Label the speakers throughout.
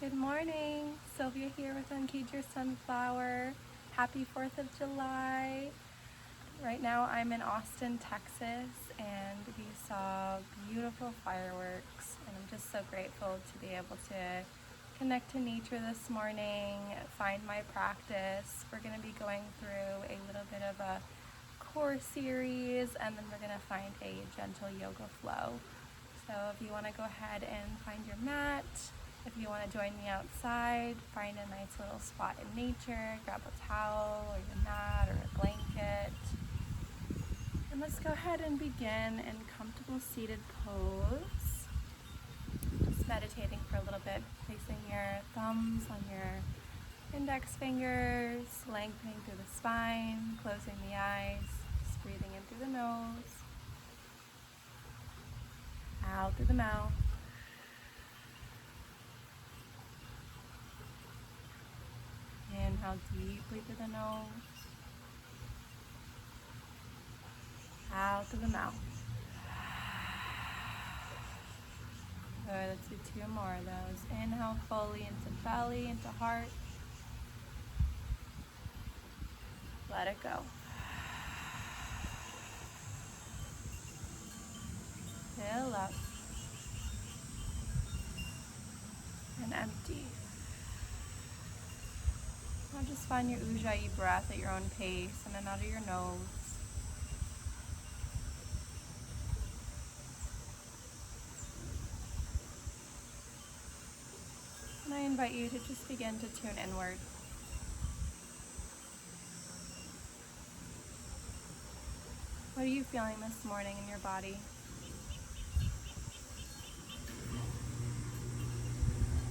Speaker 1: Good morning, Sylvia here with Uncage your Sunflower. Happy 4th of July. Right now I'm in Austin, Texas, and we saw beautiful fireworks, and I'm just so grateful to be able to connect to nature this morning, find my practice. We're going to be going through a little bit of a core series, and then we're going to find a gentle yoga flow. So if you want to go ahead and find your mat, if you want to join me outside, find a nice little spot in nature, grab a towel or your mat or a blanket. And let's go ahead and begin in comfortable seated pose. Just meditating for a little bit, placing your thumbs on your index fingers, lengthening through the spine, closing the eyes, just breathing in through the nose, out through the mouth. Inhale deeply through the nose, out through the mouth. Good, let's do 2 more of those. Inhale fully into belly, into heart. Let it go. Fill up and empty. Now just find your Ujjayi breath at your own pace, in and out of your nose. And I invite you to just begin to tune inward. What are you feeling this morning in your body?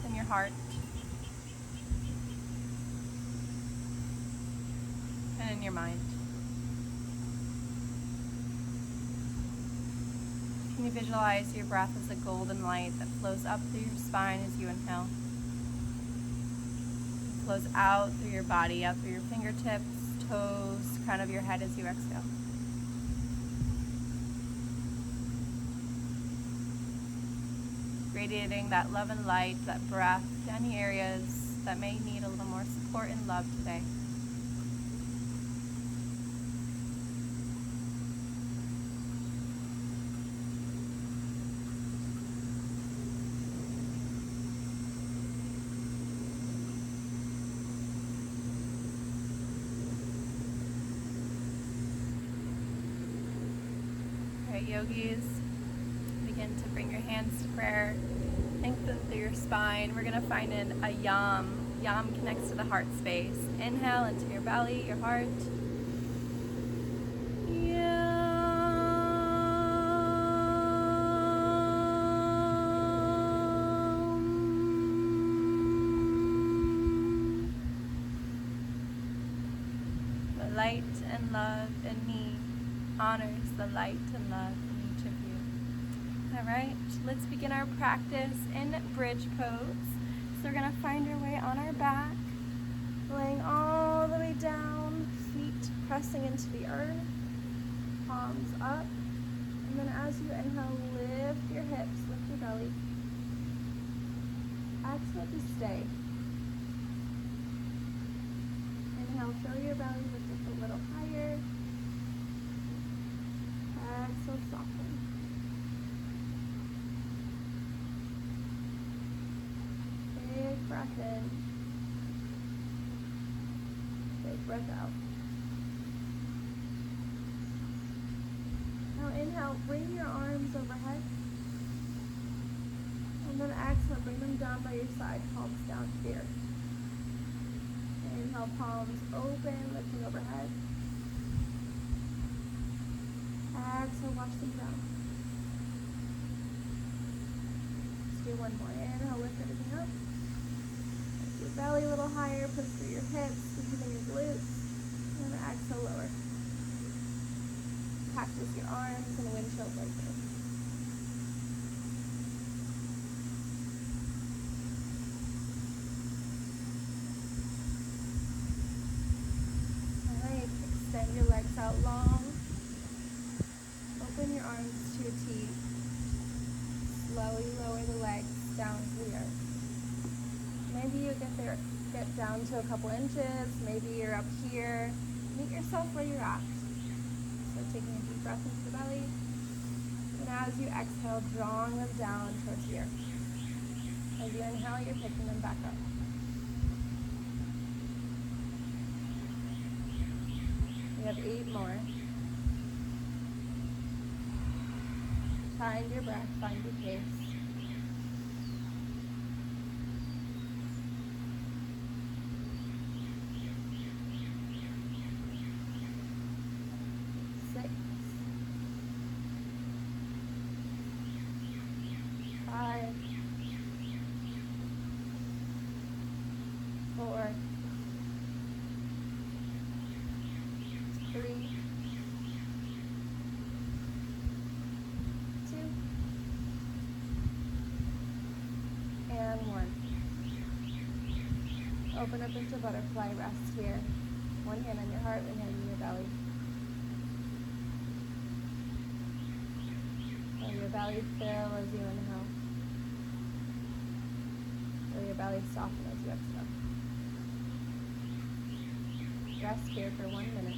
Speaker 1: In your heart? And in your mind? Can you visualize your breath as a golden light that flows up through your spine as you inhale? It flows out through your body, out through your fingertips, toes, crown of your head as you exhale. Radiating that love and light, that breath to any areas that may need a little more support and love today. Alright, yogis, begin to bring your hands to prayer. Lengthen through your spine. We're going to find a yam. Yam connects to the heart space. Inhale into your belly, your heart. The light and love in me honors the light and love in each of you. Alright, let's begin our practice in bridge pose. So we're going to find our way on our back, laying all the way down, feet pressing into the earth, palms up, and then as you inhale, lift your hips, lift your belly. Exhale to stay. Inhale, fill your belly, lift up a little higher. Exhale, soften. Big breath in. Big breath out. Now inhale, bring your arms overhead. And then exhale, bring them down by your side, palms down to the earth. Inhale, palms open, lifting overhead. Exhale, wash them down. Let's do one more. Inhale, lift everything up. Lift your belly a little higher, push through your hips, loosening your glutes. And then exhale, lower. Practice your arms and windshield wipers. Alright, extend your legs out long. Open your arms to a T. Slowly lower the legs down to the earth. Maybe you get down to a couple inches, maybe you're up here. Meet yourself where you're at. So taking a deep breath into the belly, and as you exhale, drawing them down towards the earth. As you inhale, you're picking them back up. We have 8 more. Find your breath, find your pace. 6, 5, 4, 3, 2, and 1. Open up into butterfly, rest here. One hand on your heart, one hand on your belly. Let your belly fill as you inhale. Let your belly soften as you exhale. Rest here for 1 minute.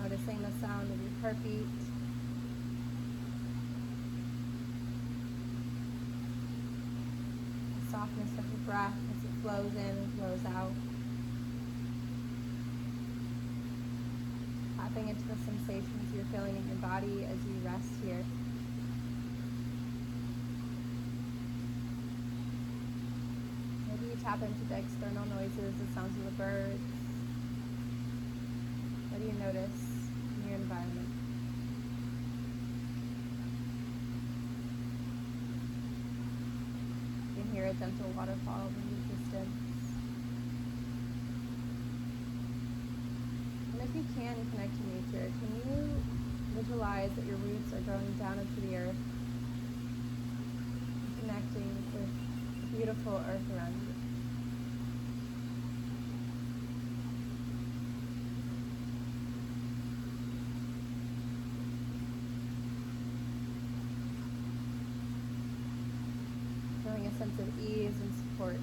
Speaker 1: Noticing the sound of your heartbeat. The softness of your breath as it flows in and flows out. Tapping into the sensations you're feeling in your body as you rest here. Maybe you tap into the external noises, the sounds of the birds. What do you notice in your environment? You can hear a gentle waterfall in the distance. And if you can connect to nature, can you visualize that your roots are growing down into the earth, connecting with the beautiful earth around you? Feeling a sense of ease and support.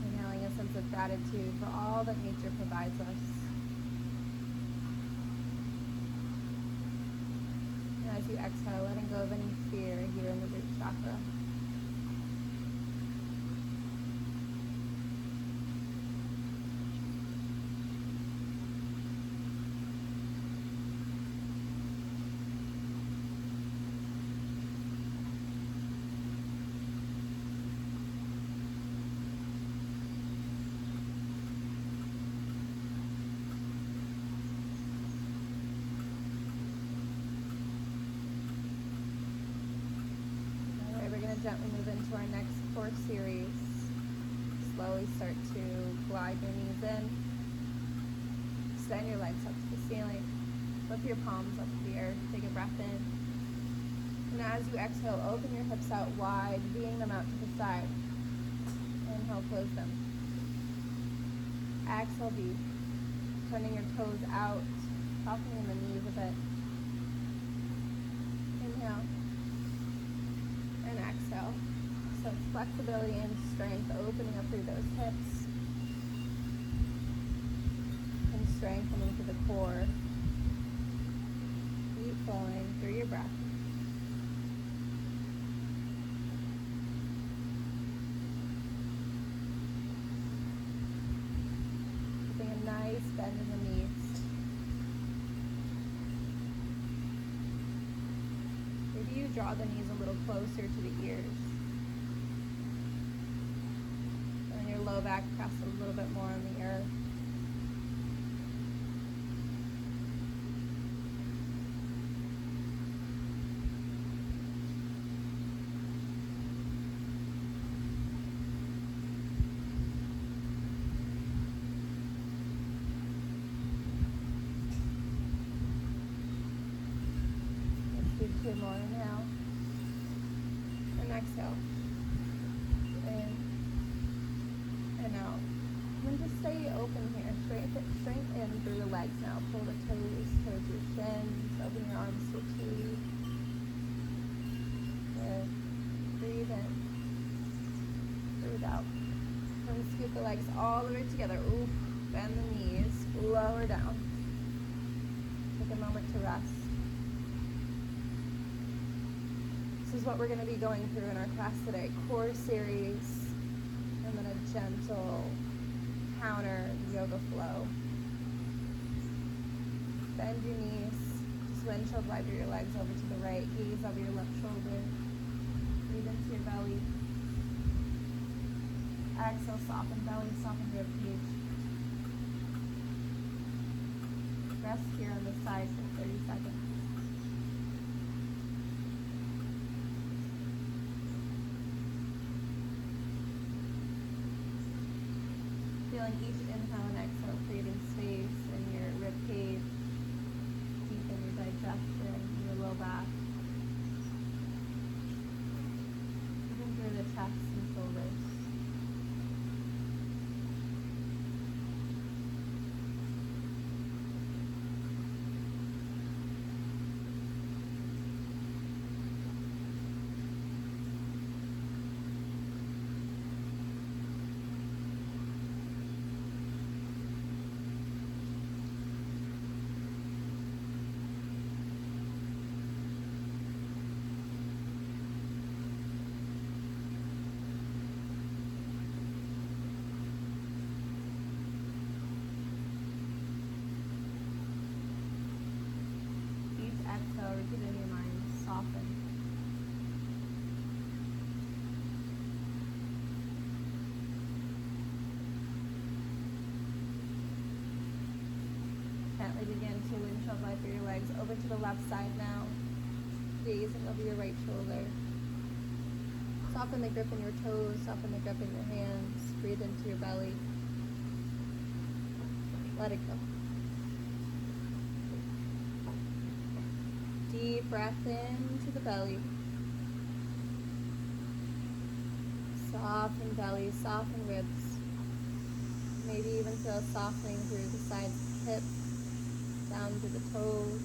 Speaker 1: Inhaling a sense of gratitude for all that nature provides us. And as you exhale, letting go of any fear here in the root chakra. Gently move into our next core series. Slowly start to glide your knees in. Extend your legs up to the ceiling. Lift your palms up to the earth. Take a breath in. And as you exhale, open your hips out wide, Ving them out to the side. Inhale, close them. Exhale, V. Turning your toes out, softening the knees a bit. Inhale. And exhale. So it's flexibility and strength, opening up through those hips. And strengthening through the core. Keep flowing through your breath. Keeping a nice bend in the knees. Maybe you draw the knees a little closer to the ears. And your low back press a little bit more on the earth. more. Inhale. And exhale. In and out. And then just stay open here. Strength in through the legs now. Pull the toes towards your shins. Open your arms to a T. Good. Breathe in. Breathe out. And scoot the legs all the way together. Ooh. Bend the knees. Lower down. Take a moment to rest. This is what we're going to be going through in our class today. Core series, and then a gentle counter yoga flow. Bend your knees. Just windshield wiper your legs over to the right. Gaze over your left shoulder. Breathe into your belly. Exhale, soften belly, soften rib cage. Rest here on this side for 30 seconds. Feeling each inhale and exhale, creating space in your rib cage, deepen your digestion, your low back, even through the chest and shoulders. Exhale, repeat in your mind, soften. Gently begin to windshield wiper your legs over to the left side now. Gazing over your right shoulder. Soften the grip in your toes, soften the grip in your hands. Breathe into your belly. Let it go. Deep breath into the belly. Soften belly, soften ribs. Maybe even feel softening through the sides of the hips, down to the toes.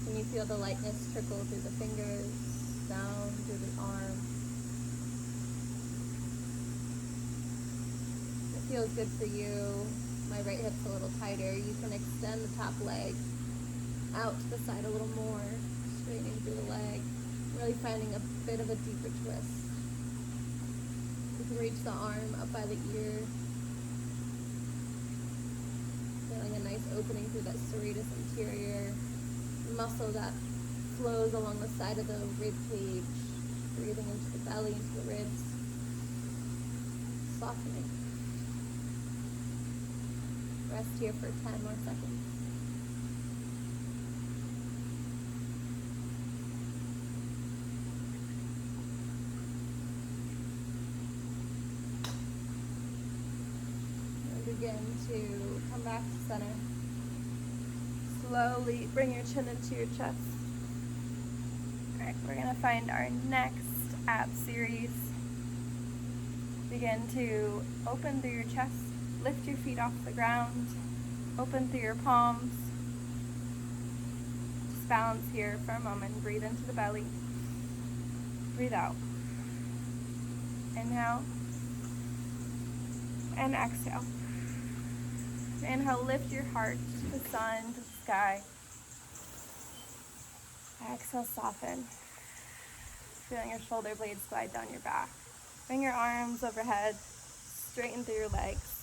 Speaker 1: Can you feel the lightness trickle through the fingers, down through the arm? It feels good for you. My right hip's a little tighter. You can extend the top leg out to the side a little more, straightening through the leg, really finding a bit of a deeper twist. You can reach the arm up by the ear, feeling a nice opening through that serratus anterior, muscle that flows along the side of the rib cage, breathing into the belly, into the ribs, softening. Rest here for 10 more seconds. And begin to come back to center. Slowly bring your chin into your chest. All right, we're going to find our next ab series. Begin to open through your chest. Lift your feet off the ground, open through your palms. Just balance here for a moment. Breathe into the belly. Breathe out. Inhale and exhale. Inhale, lift your heart to the sun, to the sky. Exhale, soften. Feeling your shoulder blades glide down your back. Bring your arms overhead, straighten through your legs.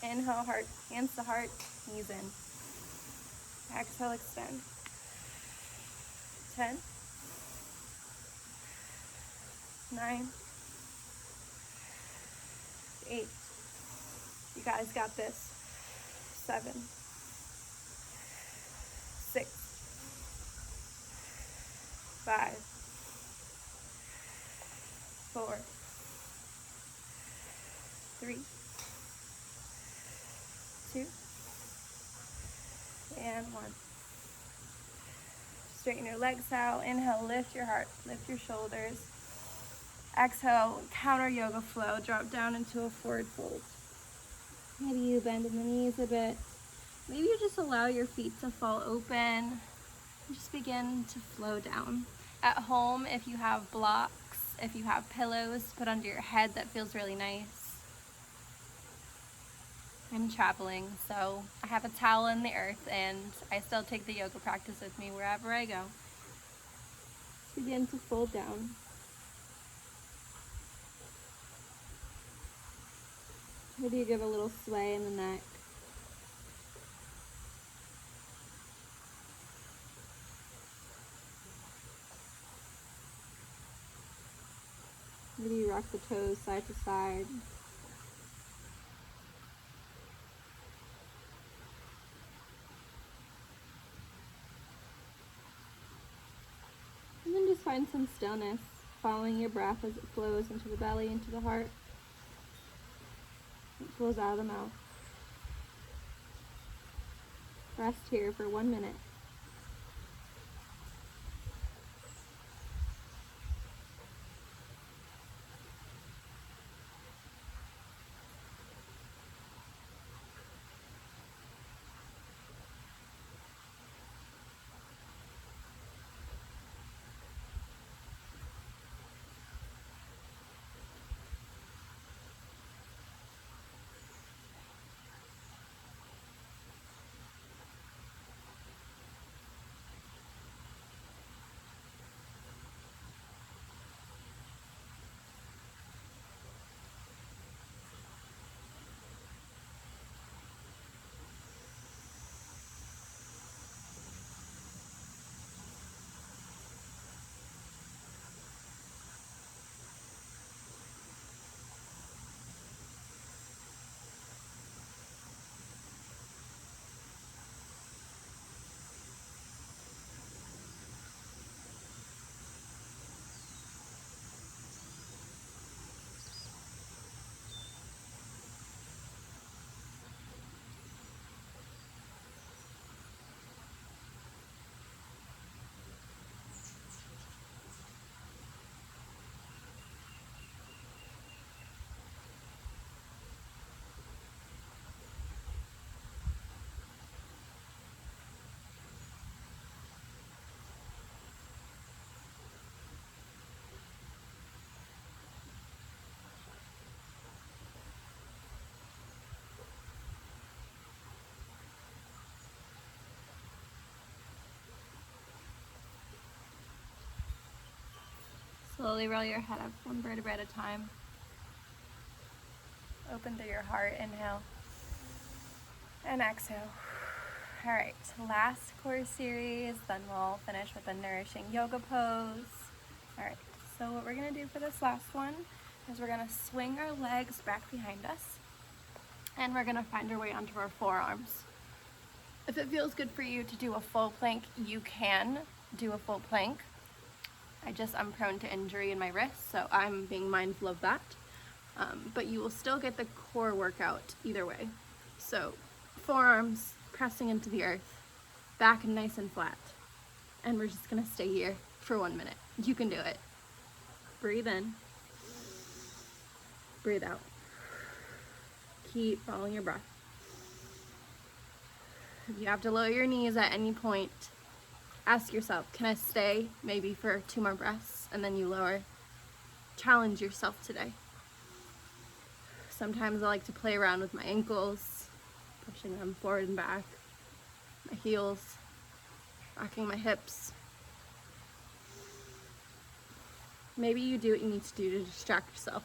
Speaker 1: Inhale, heart, hands to heart, knees in. Exhale, extend. 10, 9, 8. You guys got this. 7, 6, 5, 4, 3, 2, 2, and 1. Straighten your legs out. Inhale, lift your heart, lift your shoulders. Exhale, counter yoga flow, drop down into a forward fold. Maybe you bend in the knees a bit. Maybe you just allow your feet to fall open and just begin to flow down. At home, if you have blocks, if you have pillows, put under your head. That feels really nice. I'm traveling, so I have a towel in the earth, and I still take the yoga practice with me wherever I go. Begin to fold down. Maybe you give a little sway in the neck. Maybe you rock the toes side to side. And then just find some stillness, following your breath as it flows into the belly, into the heart. It flows out of the mouth. Rest here for 1 minute. Slowly roll your head up 1 vertebra at a time. Open through your heart, inhale. And exhale. All right, last core series, then we'll finish with a nourishing yoga pose. All right, so what we're gonna do for this last one is we're gonna swing our legs back behind us, and we're gonna find our way onto our forearms. If it feels good for you to do a full plank, you can do a full plank. I'm prone to injury in my wrist, so I'm being mindful of that. But you will still get the core workout either way. So forearms pressing into the earth, back nice and flat. And we're just gonna stay here for 1 minute. You can do it. Breathe in. Breathe out. Keep following your breath. If you have to lower your knees at any point, ask yourself, can I stay maybe for 2 more breaths, and then you lower. Challenge yourself today. Sometimes I like to play around with my ankles, pushing them forward and back, my heels, rocking my hips. Maybe you do what you need to do to distract yourself.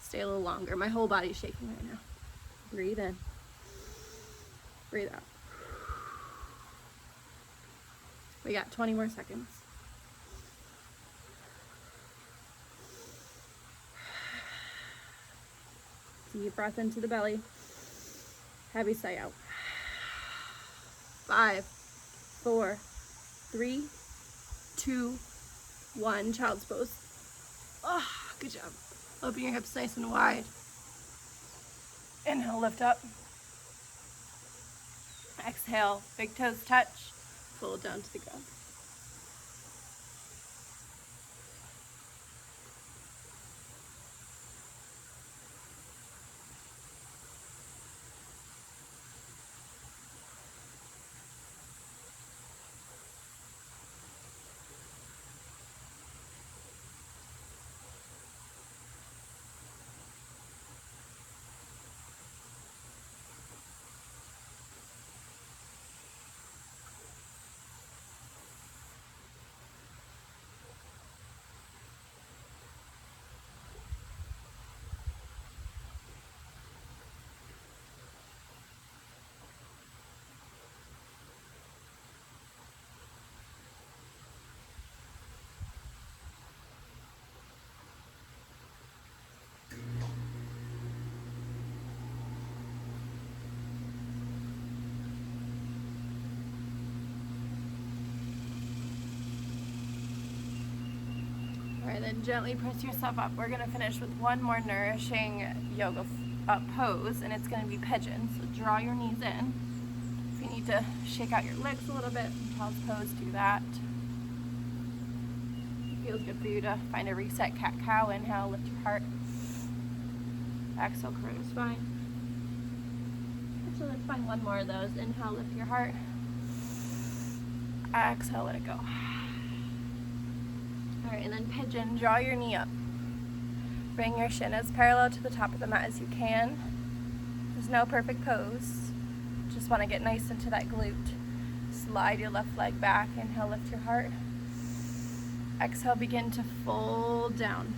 Speaker 1: Stay a little longer. My whole body's shaking right now. Breathe in. Breathe out. We got 20 more seconds. Deep breath into the belly. Heavy sigh out. 5, 4, 3, 2, 1. Child's pose. Oh, good job. Open your hips nice and wide. Inhale, lift up. Exhale, big toes touch, fold down to the ground. Alright, then gently press yourself up. We're going to finish with one more nourishing yoga pose, and it's going to be pigeon. So draw your knees in. If you need to shake out your legs a little bit, child's pose, do that. It feels good for you to find a reset cat-cow. Inhale, lift your heart. Exhale, corona spine. Actually, let's find one more of those. Inhale, lift your heart. Exhale, let it go. Alright, and then pigeon, draw your knee up. Bring your shin as parallel to the top of the mat as you can. There's no perfect pose. Just want to get nice into that glute. Slide your left leg back. Inhale, lift your heart. Exhale, begin to fold down.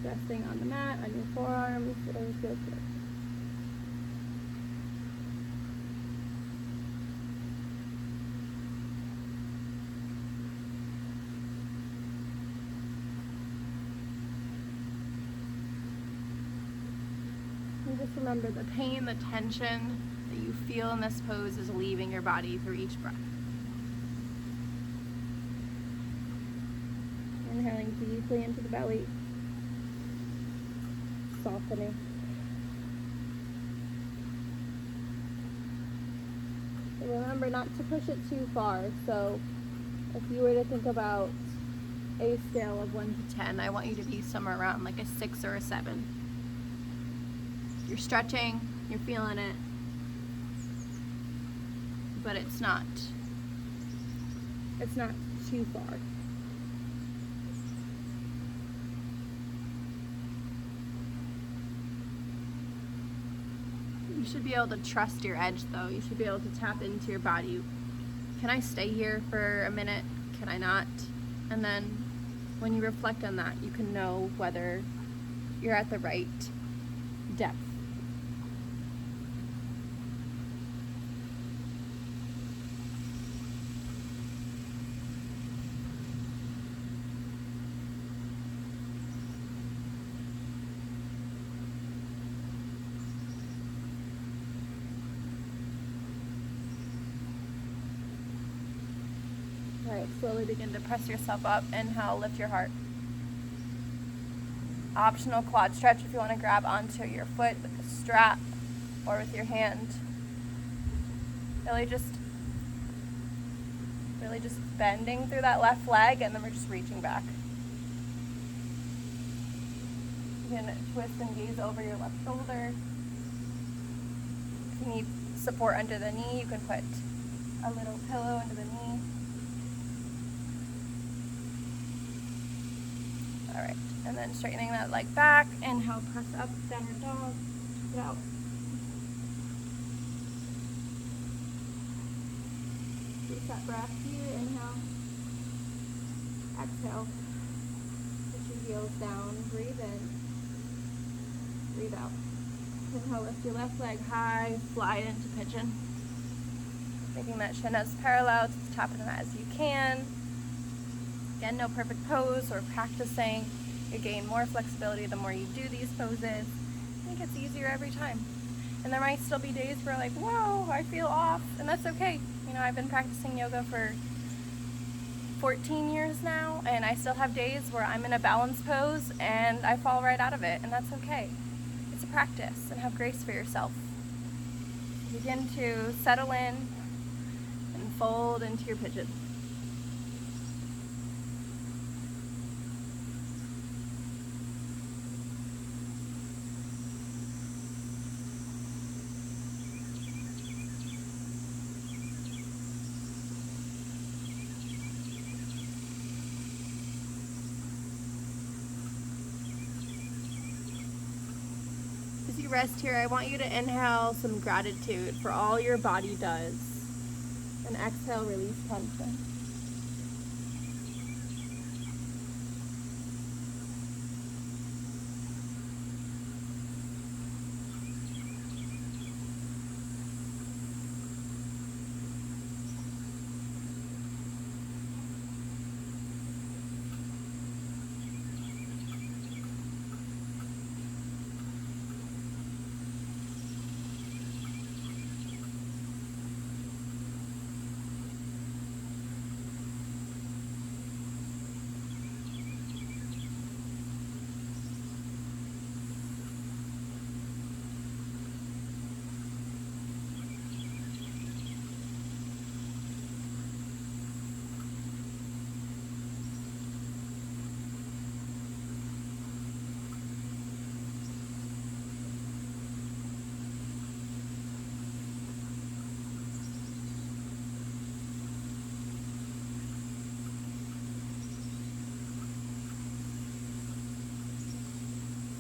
Speaker 1: Resting on the mat, on your forearms, whatever feels good. And just remember, the pain, the tension that you feel in this pose is leaving your body through each breath. Inhaling deeply into the belly, softening. And remember not to push it too far. So if you were to think about a scale of 1 to 10, I want you to be somewhere around like a 6 or a 7. You're stretching, you're feeling it, but it's not too far. You should be able to trust your edge though. You should be able to tap into your body. Can I stay here for a minute? Can I not? And then when you reflect on that, you can know whether you're at the right depth. Alright, slowly begin to press yourself up. Inhale, lift your heart. Optional quad stretch if you want to grab onto your foot with a strap or with your hand. Really just bending through that left leg, and then we're just reaching back. You can twist and gaze over your left shoulder. If you need support under the knee, you can put a little pillow under the knee. Alright, and then straightening that leg back. Inhale, press up, downward dog. Check it out. Reset breath here. Inhale. Exhale. Put your heels down. Breathe in. Breathe out. Inhale, lift your left leg high. Slide into pigeon. Making that shin as parallel to the top of the mat as you can. Again, no perfect pose. We're practicing. You gain more flexibility the more you do these poses. I think it's easier every time. And there might still be days where like, whoa, I feel off, and that's okay. You know, I've been practicing yoga for 14 years now, and I still have days where I'm in a balance pose and I fall right out of it, and that's okay. It's a practice, and have grace for yourself. Begin to settle in and fold into your pigeon. As you rest here, I want you to inhale some gratitude for all your body does, and exhale, release tension.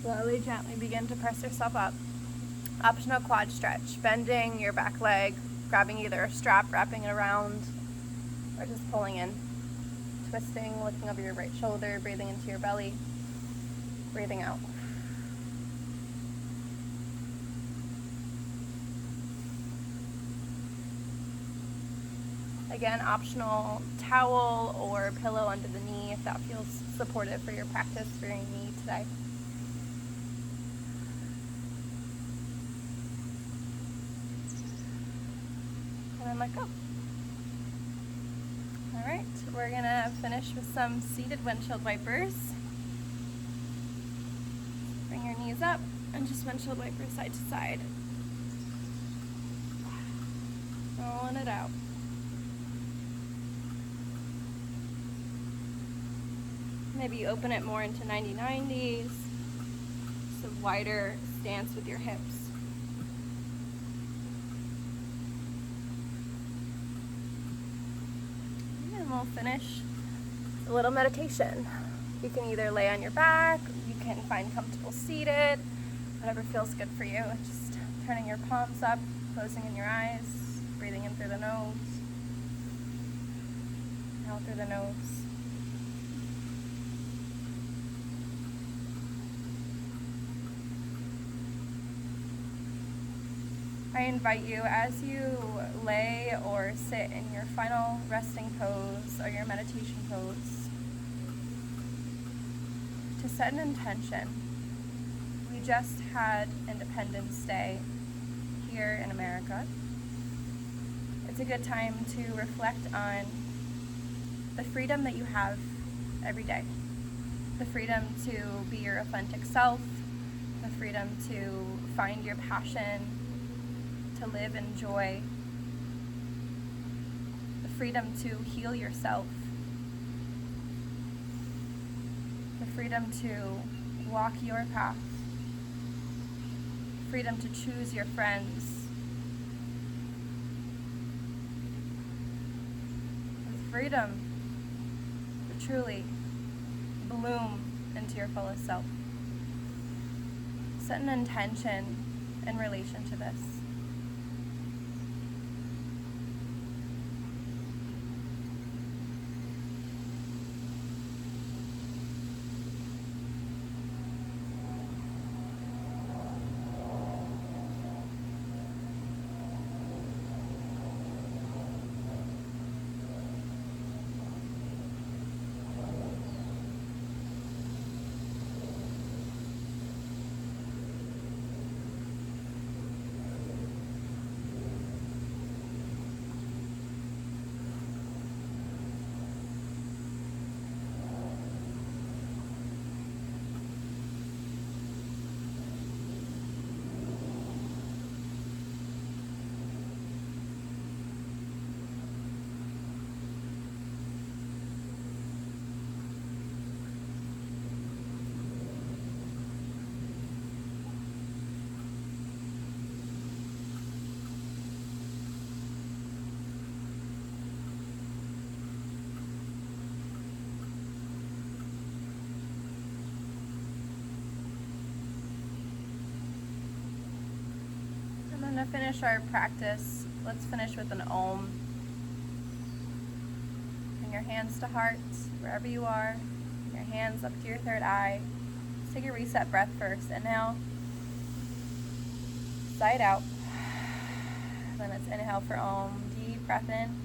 Speaker 1: Slowly, gently begin to press yourself up. Optional quad stretch, bending your back leg, grabbing either a strap, wrapping it around, or just pulling in. Twisting, looking over your right shoulder, breathing into your belly, breathing out. Again, optional towel or pillow under the knee if that feels supportive for your practice for your knee today. And then let go. All right, we're gonna finish with some seated windshield wipers. Bring your knees up and just windshield wipers side to side. Rolling it out. Maybe open it more into 90-90s. Just a wider stance with your hips. And we'll finish a little meditation. You can either lay on your back, you can find comfortable seated, whatever feels good for you. Just turning your palms up, closing in your eyes, breathing in through the nose, out through the nose. I invite you, as you lay or sit in your final resting pose or your meditation pose, to set an intention. We just had Independence Day here in America. It's a good time to reflect on the freedom that you have every day. The freedom to be your authentic self, the freedom to find your passion, to live in joy, the freedom to heal yourself, the freedom to walk your path, freedom to choose your friends, the freedom to truly bloom into your fullest self. Set an intention in relation to this. gonna finish our practice. Let's finish with an Om. Bring your hands to heart, wherever you are. Bring your hands up to your third eye. Let's take a reset breath first. Inhale. Sigh it out. Then let's inhale for Om. Deep breath in.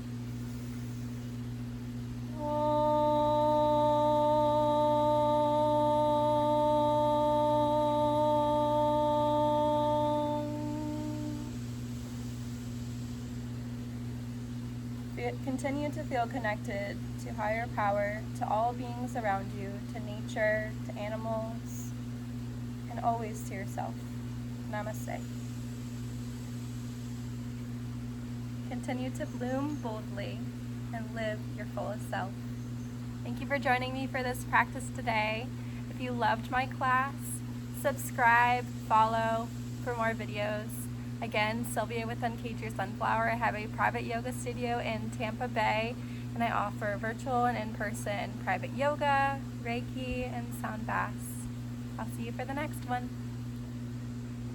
Speaker 1: Continue to feel connected to higher power, to all beings around you, to nature, to animals, and always to yourself. Namaste. Continue to bloom boldly and live your fullest self. Thank you for joining me for this practice today. If you loved my class, subscribe, follow for more videos. Again, Sylvia with Uncage Your Sunflower. I have a private yoga studio in Tampa Bay, and I offer virtual and in-person private yoga, Reiki, and sound baths. I'll see you for the next one.